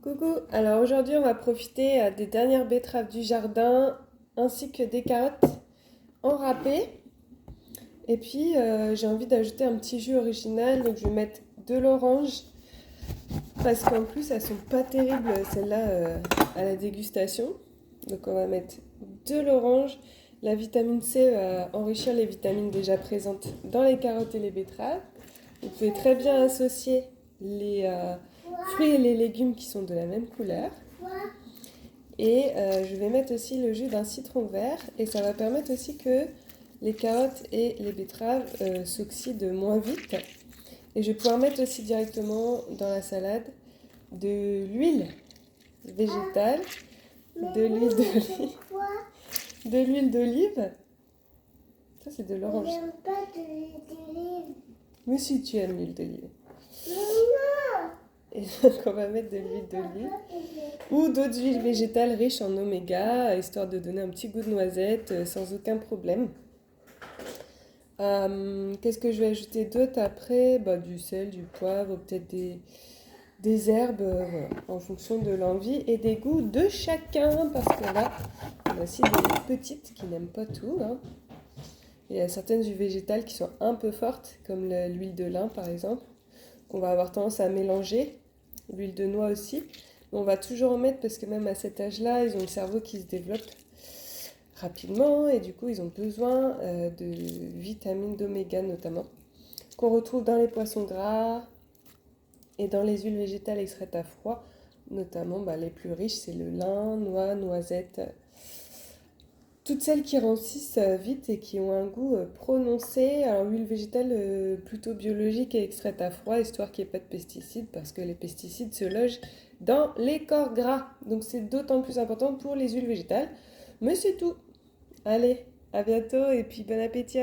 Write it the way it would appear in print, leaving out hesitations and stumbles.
Coucou, alors aujourd'hui on va profiter des dernières betteraves du jardin ainsi que des carottes en râpé. Et puis j'ai envie d'ajouter un petit jus original, donc je vais mettre de l'orange parce qu'en plus elles sont pas terribles celles-là à la dégustation. Donc on va mettre de l'orange. La vitamine C va enrichir les vitamines déjà présentes dans les carottes et les betteraves. Vous pouvez très bien associer les fruits et les légumes qui sont de la même couleur. Et je vais mettre aussi le jus d'un citron vert et ça va permettre aussi que les carottes et les betteraves s'oxydent moins vite. Et je vais pouvoir mettre aussi directement dans la salade de l'huile végétale, de l'huile d'olive. Ça c'est de l'orange. J'aime pas de l'huile d'olive. Mais si tu aimes l'huile d'olive. Non, Et donc on va mettre de l'huile d'olive ou d'autres huiles végétales riches en oméga, histoire de donner un petit goût de noisette sans aucun problème. Qu'est-ce que je vais ajouter d'autre après? Du sel, du poivre, peut-être des herbes, voilà, en fonction de l'envie et des goûts de chacun, parce que là, on a aussi des petites qui n'aiment pas tout, hein. Il y a certaines huiles végétales qui sont un peu fortes, comme l'huile de lin par exemple, qu'on va avoir tendance à mélanger, l'huile de noix aussi. Mais on va toujours en mettre parce que même à cet âge-là, ils ont le cerveau qui se développe rapidement et du coup, ils ont besoin de vitamines d'oméga notamment, qu'on retrouve dans les poissons gras et dans les huiles végétales extraites à froid, notamment les plus riches, c'est le lin, noix, noisette. Toutes celles qui rancissent vite et qui ont un goût prononcé. Alors, huile végétale plutôt biologique et extraite à froid, histoire qu'il n'y ait pas de pesticides, parce que les pesticides se logent dans les corps gras. Donc, c'est d'autant plus important pour les huiles végétales. Mais c'est tout. Allez, à bientôt et puis bon appétit.